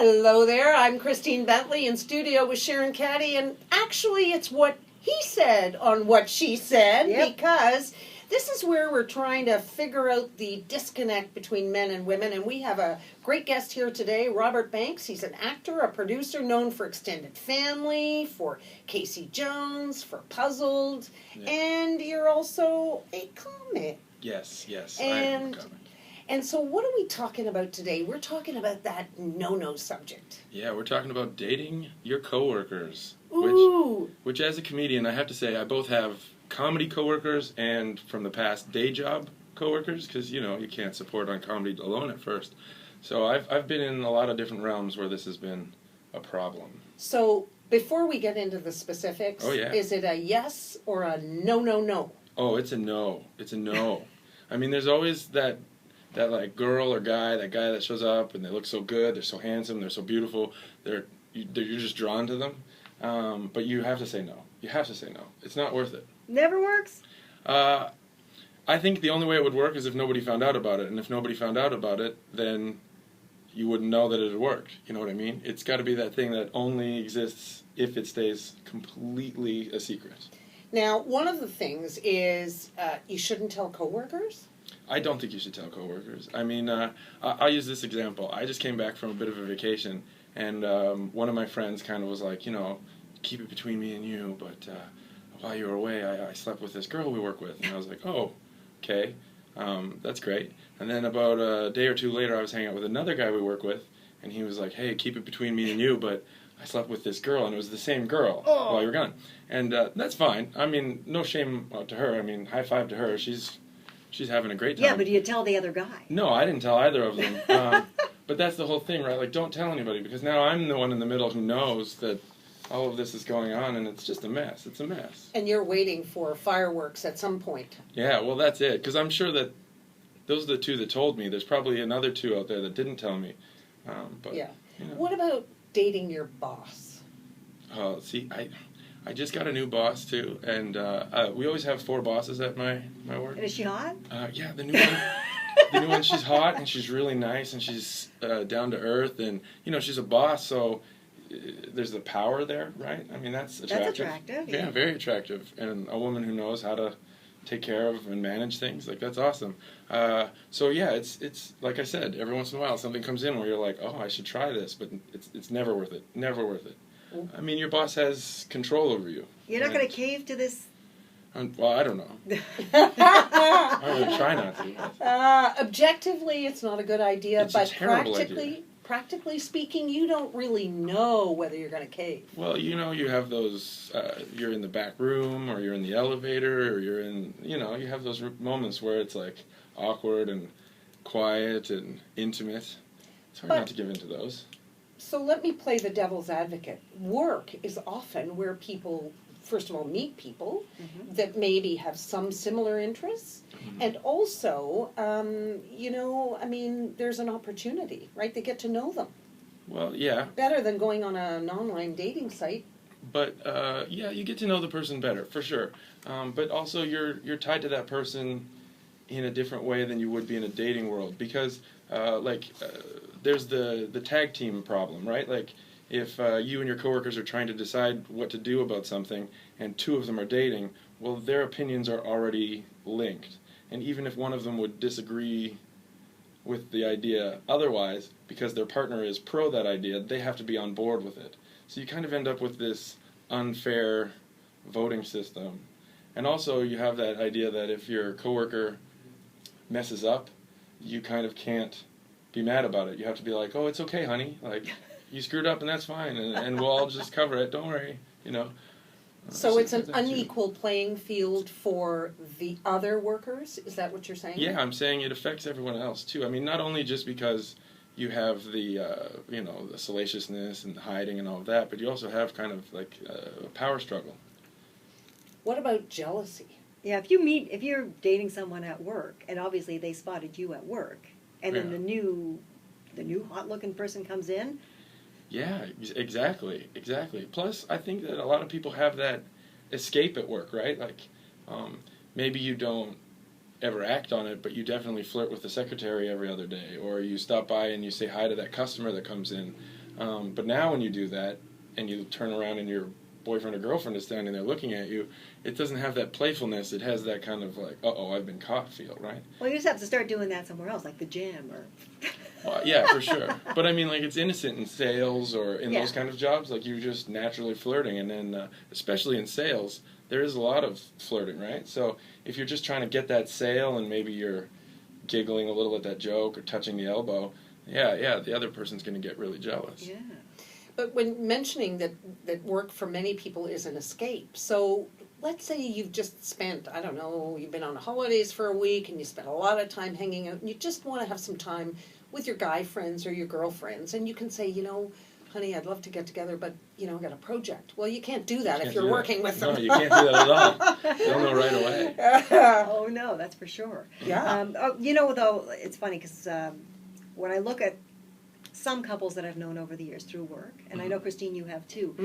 Hello there, I'm Christine Bentley in studio with Sharon Caddy, and actually it's what he said on what she said, because this is where we're trying to figure out the disconnect between men and women, and we have a great guest here today, Robert Banks. He's an actor, a producer known for Extended Family, for Casey Jones, for Puzzled, and you're also a comic. Yes, I am a comic. And so what are we talking about today? We're talking about that no-no subject. Yeah, we're talking about dating your coworkers. Ooh. Which as a comedian, I have to say, I both have comedy coworkers and from the past day job coworkers, because, you know, you can't support on comedy alone at first. So I've been in a lot of different realms where this has been a problem. So before we get into the specifics, is it a yes or a no? Oh, it's a no. It's a no. I mean, there's always that like girl or guy, that guy that shows up and they look so good, they're so handsome, they're so beautiful, you're just drawn to them. But you have to say no. You have to say no. It's not worth it. Never works? I think the only way it would work is if nobody found out about it. And if nobody found out about it, then you wouldn't know that it had worked. You know what I mean? It's got to be that thing that only exists if it stays completely a secret. Now, one of the things is you shouldn't tell coworkers. I don't think you should tell coworkers. I mean, I'll use this example. I just came back from a bit of a vacation, and one of my friends kind of was like, you know, keep it between me and you, but while you were away, I slept with this girl we work with. And I was like, oh, okay, that's great. And then about a day or two later, I was hanging out with another guy we work with, and he was like, hey, keep it between me and you, but I slept with this girl, and it was the same girl while you were gone. And that's fine. I mean, no shame to her. I mean, high five to her. She's having a great time. Yeah, but do you tell the other guy? No, I didn't tell either of them. But that's the whole thing, right? Like, don't tell anybody, because now I'm the one in the middle who knows that all of this is going on, and it's just a mess. It's a mess. And you're waiting for fireworks at some point. Yeah, well, that's it. Because I'm sure that those are the two that told me. There's probably another two out there that didn't tell me. But, yeah. You know. What about dating your boss? Oh, see, I just got a new boss, too, and we always have 4 bosses at my work. And is she hot? Yeah, the new one. The new one, she's hot, and she's really nice, and she's down to earth, and, you know, she's a boss, so there's the power there, right? I mean, that's attractive. That's attractive, yeah. Very attractive. And a woman who knows how to take care of and manage things, like, that's awesome. So, yeah, it's like I said, every once in a while something comes in where you're like, oh, I should try this, but it's never worth it. Never worth it. I mean, your boss has control over you. You're not going to cave to this? Well, I don't know. I'm going to try not to. Objectively, it's not a good idea, It's but a terrible idea. Practically speaking, you don't really know whether you're going to cave. Well, you know, you have those, you're in the back room, or you're in the elevator, or you're in, you know, you have those moments where it's like awkward and quiet and intimate. It's hard not to give into those. So let me play the devil's advocate. Work is often where people, first of all, meet people that maybe have some similar interests. And also, you know, I mean, there's an opportunity, right? They get to know them. Well, yeah. Better than going on an online dating site. But, yeah, you get to know the person better, for sure. But also you're tied to that person in a different way than you would be in a dating world. Because, there's the tag team problem, right? Like, if you and your coworkers are trying to decide what to do about something, and 2 of them are dating, well, their opinions are already linked. And even if one of them would disagree with the idea otherwise, because their partner is pro that idea, they have to be on board with it. So you kind of end up with this unfair voting system. And also you have that idea that if your coworker messes up, you kind of can't be mad about it. You have to be like, oh, it's okay, honey. Like, you screwed up and that's fine, and we'll all just cover it. Don't worry, you know. So it's an unequal playing field for the other workers? Is that what you're saying? Yeah, I'm saying it affects everyone else, too. I mean, not only just because you have the, you know, the salaciousness and the hiding and all of that, but you also have kind of like a power struggle. What about jealousy? Yeah, if you're dating someone at work, and obviously they spotted you at work, and then the new hot-looking person comes in. Yeah, exactly. Plus, I think that a lot of people have that escape at work, right? Like, maybe you don't ever act on it, but you definitely flirt with the secretary every other day, or you stop by and you say hi to that customer that comes in. But now when you do that, and you turn around and your boyfriend or girlfriend is standing there looking at you, it doesn't have that playfulness. It has that kind of like, uh-oh, I've been caught feel, right? Well, you just have to start doing that somewhere else, like the gym or... Well, yeah, for sure. But I mean, like, it's innocent in sales or in those kind of jobs. Like, you're just naturally flirting. And then, especially in sales, there is a lot of flirting, right? So if you're just trying to get that sale and maybe you're giggling a little at that joke or touching the elbow, yeah, the other person's going to get really jealous. Yeah. But when mentioning that work for many people is an escape, so let's say you've just spent, I don't know, you've been on holidays for a week and you spent a lot of time hanging out and you just want to have some time with your guy friends or your girlfriends, and you can say, honey, I'd love to get together, but, I've got a project. Well, you can't do that if you're working with them. No, you can't do that at all. They'll know right away. Oh, no, that's for sure. Yeah. Though, it's funny because when I look at some couples that I've known over the years through work, and I know, Christine, you have too,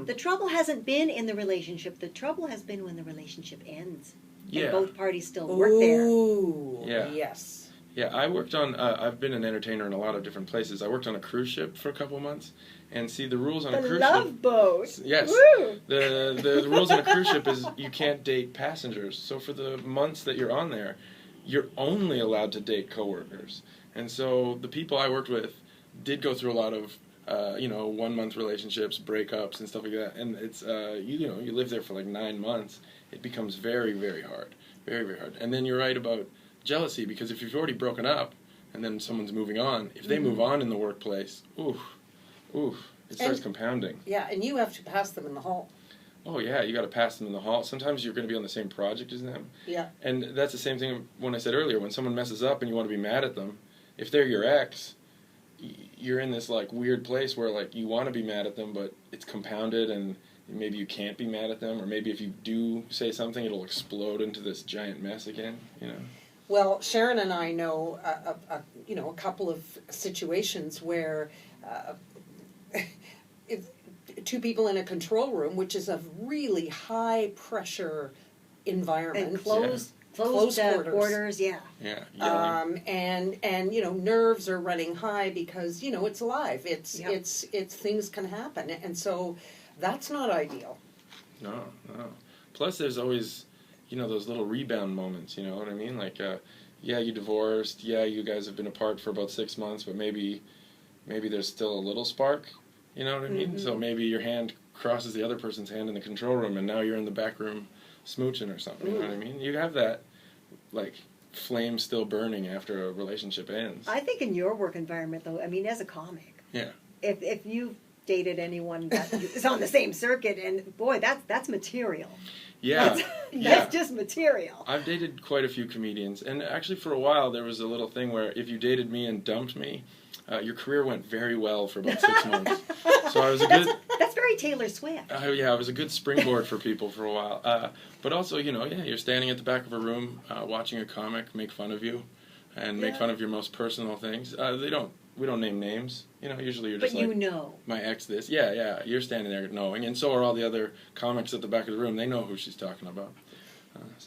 the trouble hasn't been in the relationship. The trouble has been when the relationship ends. Yeah. And both parties still work there. Ooh, Yeah. yes. Yeah, I worked on, I've been an entertainer in a lot of different places. I worked on a cruise ship for a couple months, and see, the rules on a cruise ship... The Love Boat! Yes. Woo! The rules on a cruise ship is you can't date passengers. So for the months that you're on there, you're only allowed to date coworkers. And so the people I worked with did go through a lot of, 1-month relationships, breakups, and stuff like that. And it's, you live there for like 9 months. It becomes very, very hard. Very, very hard. And then you're right about jealousy, because if you've already broken up and then someone's moving on, if they move on in the workplace, it starts compounding. Yeah, and you have to pass them in the hall. Oh yeah, you got to pass them in the hall. Sometimes you're going to be on the same project as them. Yeah. And that's the same thing when I said earlier, when someone messes up and you want to be mad at them, if they're your ex, you're in this like weird place where like you want to be mad at them, but it's compounded, and maybe you can't be mad at them, or maybe if you do say something, it'll explode into this giant mess again, Well, Sharon and I know a couple of situations where two people in a control room, which is a really high pressure environment, And closed quarters, yeah. Yeah. Yelling. And nerves are running high because it's alive. It's things can happen, and so that's not ideal. No. Plus, there's always, those little rebound moments. You know what I mean? Like, you divorced. Yeah, you guys have been apart for about 6 months, but maybe there's still a little spark. You know what I mean? So maybe your hand crosses the other person's hand in the control room, and now you're in the back room smooching or something. You know what I mean? You have that, like, flame still burning after a relationship ends. I think in your work environment, though, as a comic, if you dated anyone that is on the same circuit, and boy, that's material. Yeah. That's just material. I've dated quite a few comedians, and actually for a while there was a little thing where if you dated me and dumped me, your career went very well for about 6 months. So I was a good... That's very Taylor Swift. I was a good springboard for people for a while. But also, you're standing at the back of a room watching a comic make fun of you and make fun of your most personal things. We don't name names. Usually you're just my ex this. Yeah, you're standing there knowing, and so are all the other comics at the back of the room. They know who she's talking about.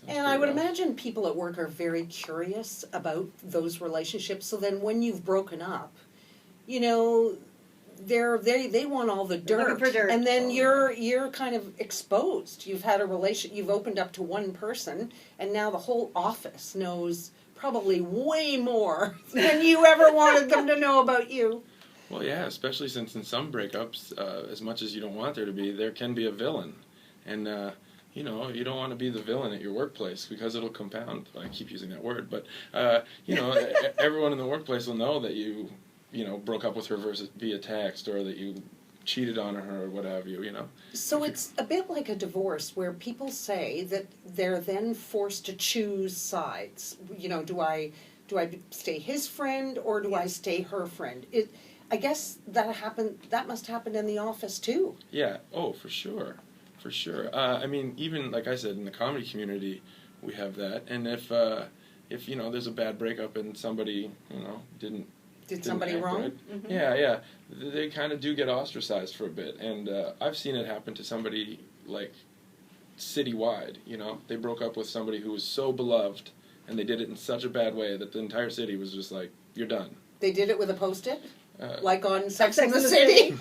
And I would imagine people at work are very curious about those relationships, so then when you've broken up, they want all the dirt, and then you're kind of exposed. You've had you've opened up to one person, and now the whole office knows probably way more than you ever wanted them to know about you. Well, yeah, especially since in some breakups, as much as you don't want there to be, there can be a villain, and you don't want to be the villain at your workplace because it'll compound. I keep using that word, but everyone in the workplace will know that you broke up with her via text, or that you cheated on her, or what have you, So it's a bit like a divorce where people say that they're then forced to choose sides. Do I stay his friend, or do I stay her friend? I guess that must happen in the office too. Yeah, for sure. For sure. Even like I said, in the comedy community, we have that. And if there's a bad breakup and somebody did somebody wrong? Right, yeah, they kind of do get ostracized for a bit. And I've seen it happen to somebody like citywide. They broke up with somebody who was so beloved, and they did it in such a bad way that the entire city was just like, "You're done." They did it with a Post-it? Like on Sex and the City.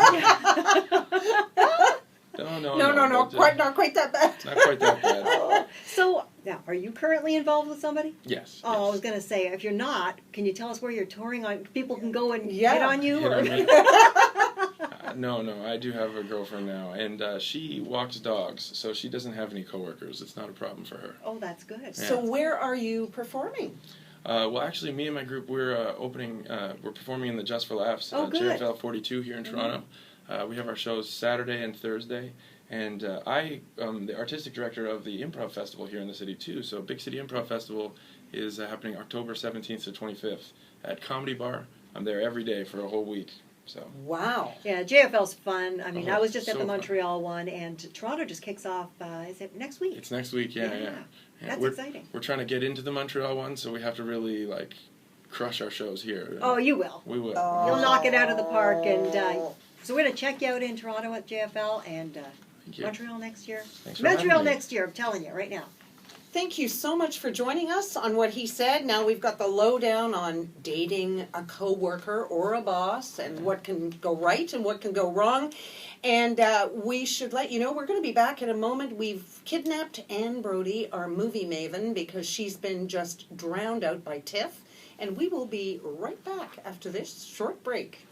No, Not quite that bad. not quite that bad. So, now, are you currently involved with somebody? Yes. Oh, I yes. was going to say, if you're not, can you tell us where you're touring on? People can go and Yeah. hit on you? Hit or- on me. No, I do have a girlfriend now, and she walks dogs, so she doesn't have any coworkers. It's not a problem for her. Oh, that's good. So where are you performing? Well, actually, me and my group, we're performing in the Just for Laughs, Oh, good. JFL 42 here in Toronto. We have our shows Saturday and Thursday, and I am the artistic director of the Improv Festival here in the city too. So Big City Improv Festival is happening October 17th to 25th at Comedy Bar. I'm there every day for a whole week. So. Wow. Yeah, JFL's fun. I mean, I was just at so the fun. Montreal one, and Toronto just kicks off, is it next week? It's next week, yeah. That's we're, exciting. We're trying to get into the Montreal one, so we have to really, like, crush our shows here. Oh, you will. We will. You'll knock it out of the park, and so we're going to check you out in Toronto at JFL, and Thank you. Montreal next year. Thanks for having Montreal me. next year, I'm telling you right now. Thank you so much for joining us on What He Said. Now we've got the lowdown on dating a coworker or a boss and what can go right and what can go wrong. And we should let you know we're going to be back in a moment. We've kidnapped Anne Brody, our movie maven, because she's been just drowned out by Tiff. And we will be right back after this short break.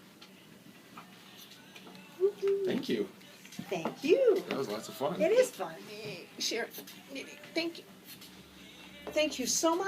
Thank you. Thank you. That was lots of fun. It is fun. Sharon, thank you. Thank you so much.